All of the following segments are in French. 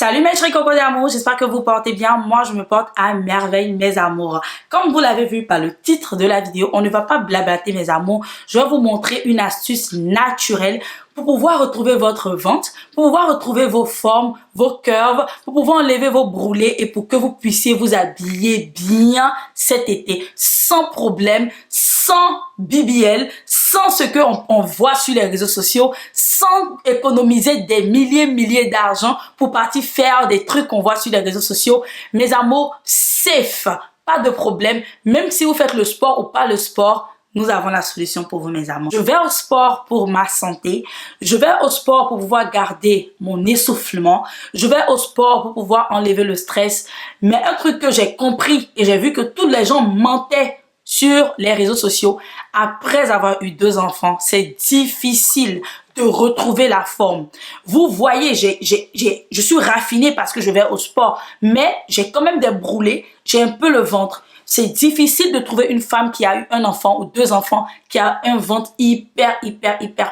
Salut mes chéris cocos d'amour, j'espère que vous portez bien. Moi, je me porte à merveille, mes amours. Comme vous l'avez vu par le titre de la vidéo, on ne va pas blablater, mes amours. Je vais vous montrer une astuce naturelle pour pouvoir retrouver votre ventre, pour pouvoir retrouver vos formes, vos curves, pour pouvoir enlever vos brûlés et pour que vous puissiez vous habiller bien cet été, sans problème, sans BBL, sans ce qu'on voit sur les réseaux sociaux, sans économiser des milliers d'argent pour partir faire des trucs qu'on voit sur les réseaux sociaux. Mes amours, safe, pas de problème. Même si vous faites le sport ou pas le sport, nous avons la solution pour vous, mes amours. Je vais au sport pour ma santé. Je vais au sport pour pouvoir garder mon essoufflement. Je vais au sport pour pouvoir enlever le stress. Mais un truc que j'ai compris et j'ai vu que tous les gens mentaient sur les réseaux sociaux, après avoir eu 2 enfants, c'est difficile de retrouver la forme. Vous voyez, je suis raffinée parce que je vais au sport, mais j'ai quand même des brûlés, j'ai un peu le ventre. C'est difficile de trouver une femme qui a eu 1 enfant ou 2 enfants, qui a un ventre hyper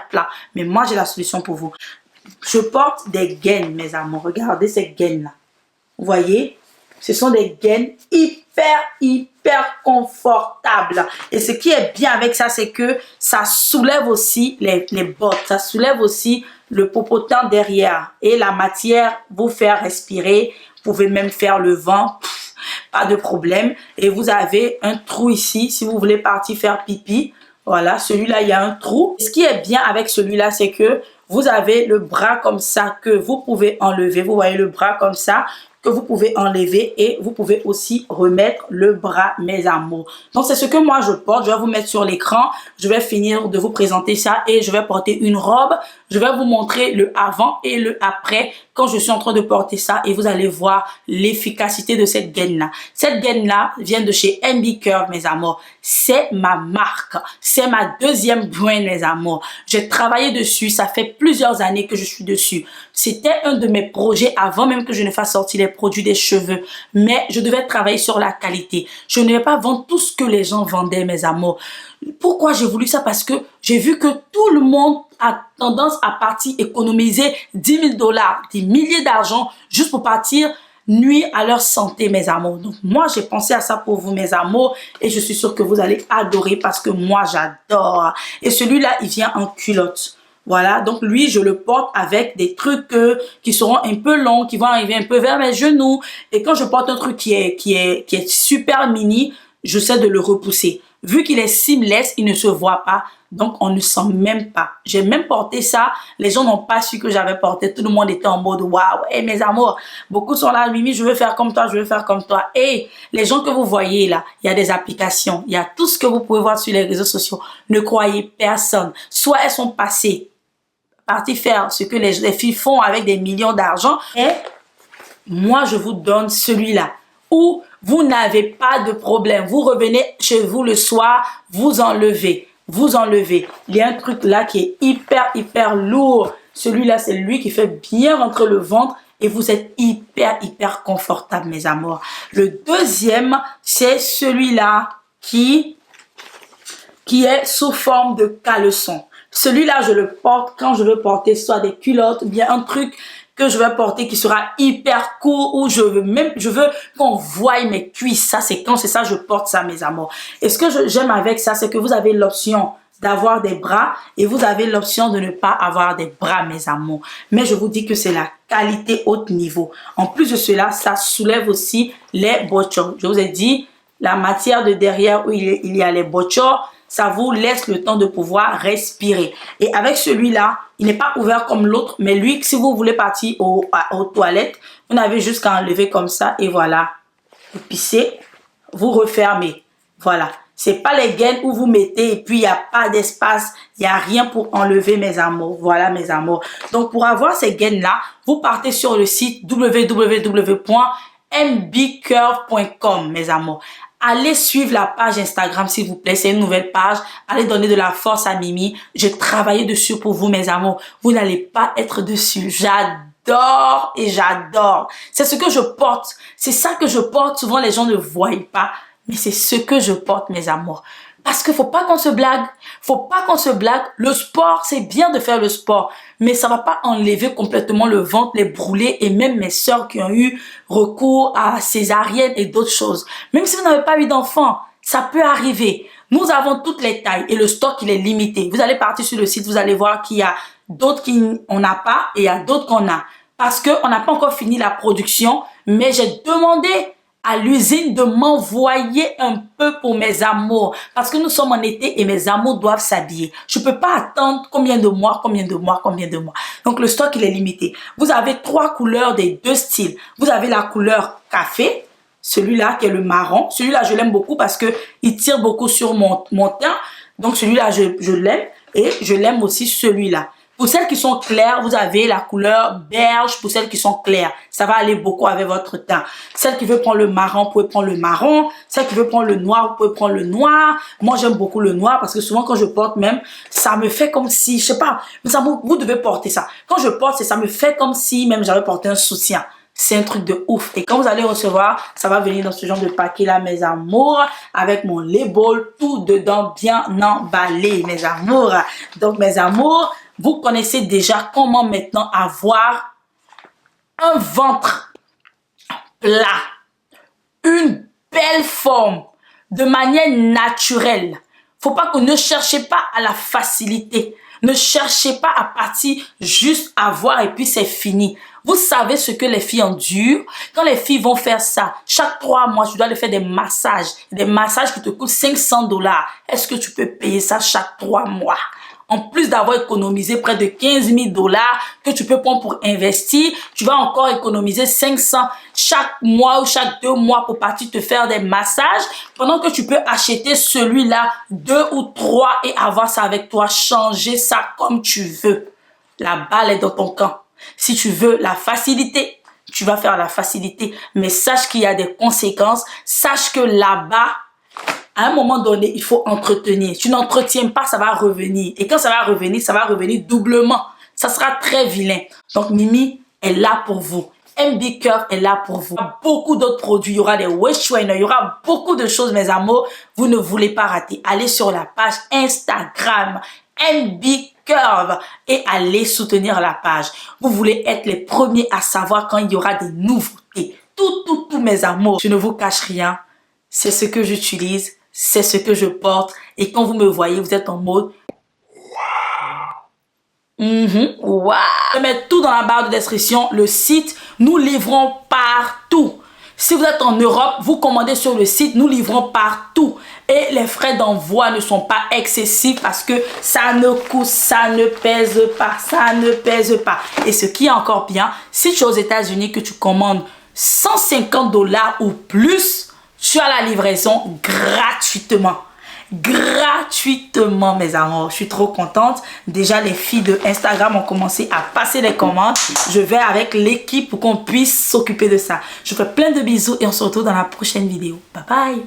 plat. Mais moi, j'ai la solution pour vous. Je porte des gaines, mes amours. Regardez ces gaines-là. Vous voyez? Ce sont des gaines hyper confortables. Et ce qui est bien avec ça, c'est que ça soulève aussi les bottes. Ça soulève aussi le popotin derrière. Et la matière vous fait respirer. Vous pouvez même faire le vent. Pas de problème. Et vous avez un trou ici. Si vous voulez partir faire pipi. Voilà, celui-là, il y a un trou. Ce qui est bien avec celui-là, c'est que vous avez le bras comme ça que vous pouvez enlever. Vous voyez le bras comme ça que vous pouvez enlever et vous pouvez aussi remettre le bras, mes amours. Donc, c'est ce que moi, je porte. Je vais vous mettre sur l'écran. Je vais finir de vous présenter ça et je vais porter une robe. Je vais vous montrer le avant et le après quand je suis en train de porter ça et vous allez voir l'efficacité de cette gaine-là. Cette gaine-là vient de chez MB Curve, mes amours. C'est ma marque. C'est ma 2e brand, mes amours. J'ai travaillé dessus. Ça fait plusieurs années que je suis dessus. C'était un de mes projets avant même que je ne fasse sortir les produits des cheveux. Mais je devais travailler sur la qualité. Je ne vais pas vendre tout ce que les gens vendaient, mes amours. Pourquoi j'ai voulu ça? Parce que j'ai vu que tout le monde a tendance à partir économiser 10 000 $, des milliers d'argent juste pour partir nuire à leur santé, mes amours. Donc, moi, j'ai pensé à ça pour vous, mes amours, et je suis sûre que vous allez adorer parce que moi, j'adore. Et celui-là, il vient en culotte. Voilà, donc lui, je le porte avec des trucs qui seront un peu longs, qui vont arriver un peu vers mes genoux. Et quand je porte un truc qui est super mini, je sais de le repousser. Vu qu'il est seamless, il ne se voit pas. Donc, on ne sent même pas. J'ai même porté ça. Les gens n'ont pas su que j'avais porté. Tout le monde était en mode, waouh, hey, mes amours. Beaucoup sont là, Mimi, je veux faire comme toi, je veux faire comme toi. Et les gens que vous voyez là, il y a des applications. Il y a tout ce que vous pouvez voir sur les réseaux sociaux. Ne croyez personne. Soit elles sont passées, parties faire ce que les filles font avec des millions d'argent. Et moi, je vous donne celui-là. Où vous n'avez pas de problème. Vous revenez chez vous le soir, vous enlevez. Vous enlevez. Il y a un truc là qui est hyper lourd. Celui-là, c'est lui qui fait bien rentrer le ventre et vous êtes hyper confortable, mes amours. Le deuxième, c'est celui-là qui est sous forme de caleçon. Celui-là, je le porte quand je veux porter soit des culottes ou bien un truc que je vais porter qui sera hyper court ou je veux qu'on voie mes cuisses. Ça, c'est quand c'est ça, je porte ça, mes amours. Et ce que j'aime avec ça, c'est que vous avez l'option d'avoir des bras et vous avez l'option de ne pas avoir des bras, mes amours. Mais je vous dis que c'est la qualité haut niveau. En plus de cela, ça soulève aussi les bochors. Je vous ai dit, la matière de derrière où il y a les bochors, ça vous laisse le temps de pouvoir respirer. Et avec celui-là, il n'est pas ouvert comme l'autre, mais lui, si vous voulez partir aux toilettes, vous n'avez juste qu'à enlever comme ça et voilà. Vous pissez, vous refermez. Voilà. C'est pas les gaines où vous mettez et puis il n'y a pas d'espace, il n'y a rien pour enlever, mes amours. Voilà, mes amours. Donc, pour avoir ces gaines-là, vous partez sur le site www.mbcurve.com, mes amours. Allez suivre la page Instagram, s'il vous plaît. C'est une nouvelle page. Allez donner de la force à Mimi. J'ai travaillé dessus pour vous, mes amours. Vous n'allez pas être dessus. J'adore et j'adore. C'est ce que je porte. C'est ça que je porte. Souvent, les gens ne voient pas. Mais c'est ce que je porte, mes amours. Parce qu'il faut pas qu'on se blague. Faut pas qu'on se blague. Le sport, c'est bien de faire le sport. Mais ça va pas enlever complètement le ventre, les brûler. Et même mes sœurs qui ont eu recours à césarienne et d'autres choses. Même si vous n'avez pas eu d'enfant, ça peut arriver. Nous avons toutes les tailles et le stock, il est limité. Vous allez partir sur le site, vous allez voir qu'il y a d'autres qu'on n'a pas et il y a d'autres qu'on a. Parce qu'on n'a pas encore fini la production, mais j'ai demandé à l'usine de m'envoyer un peu pour mes amours. Parce que nous sommes en été et mes amours doivent s'habiller. Je ne peux pas attendre combien de mois. Donc le stock, il est limité. Vous avez 3 couleurs des 2 styles. Vous avez la couleur café, celui-là qui est le marron. Celui-là, je l'aime beaucoup parce que il tire beaucoup sur mon teint. Donc celui-là, je l'aime. Et je l'aime aussi celui-là. Pour celles qui sont claires, vous avez la couleur beige pour celles qui sont claires. Ça va aller beaucoup avec votre teint. Celle qui veut prendre le marron, vous pouvez prendre le marron. Celle qui veut prendre le noir, vous pouvez prendre le noir. Moi, j'aime beaucoup le noir parce que souvent quand je porte même, ça me fait comme si, je sais pas, vous devez porter ça. Quand je porte, ça me fait comme si même j'avais porté un soutien. C'est un truc de ouf. Et quand vous allez recevoir, ça va venir dans ce genre de paquet là, mes amours, avec mon label, tout dedans bien emballé, mes amours. Donc, mes amours, vous connaissez déjà comment maintenant avoir un ventre plat, une belle forme, de manière naturelle. Faut pas que ne cherchez pas à la facilité. Ne cherchez pas à partir juste à voir et puis c'est fini. Vous savez ce que les filles endurent. Quand les filles vont faire ça, chaque 3 mois, tu dois leur faire des massages qui te coûtent 500 $. Est-ce que tu peux payer ça chaque 3 mois? En plus d'avoir économisé près de 15 000 $ que tu peux prendre pour investir, tu vas encore économiser 500 chaque mois ou chaque 2 mois pour partir te faire des massages, pendant que tu peux acheter celui-là 2 ou 3 et avoir ça avec toi, changer ça comme tu veux. La balle est dans ton camp. Si tu veux la facilité, tu vas faire la facilité, mais sache qu'il y a des conséquences. Sache que là-bas, à un moment donné, il faut entretenir. Tu n'entretiens pas, ça va revenir. Et quand ça va revenir doublement. Ça sera très vilain. Donc, Mimi est là pour vous. MB Curve est là pour vous. Il y a beaucoup d'autres produits. Il y aura des waist trainers. Il y aura beaucoup de choses, mes amours. Vous ne voulez pas rater. Allez sur la page Instagram MB Curve et allez soutenir la page. Vous voulez être les premiers à savoir quand il y aura des nouveautés. Tout, mes amours. Je ne vous cache rien. C'est ce que j'utilise. C'est ce que je porte. Et quand vous me voyez, vous êtes en mode wow. Je vais mettre tout dans la barre de description. Le site, nous livrons partout. Si vous êtes en Europe, vous commandez sur le site, nous livrons partout. Et les frais d'envoi ne sont pas excessifs parce que ça ne coûte, ça ne pèse pas. Et ce qui est encore bien, si tu es aux États-Unis que tu commandes 150 $ ou plus, tu as la livraison gratuitement. Gratuitement, mes amours. Je suis trop contente. Déjà, les filles de Instagram ont commencé à passer les commandes. Je vais avec l'équipe pour qu'on puisse s'occuper de ça. Je fais plein de bisous et on se retrouve dans la prochaine vidéo. Bye bye.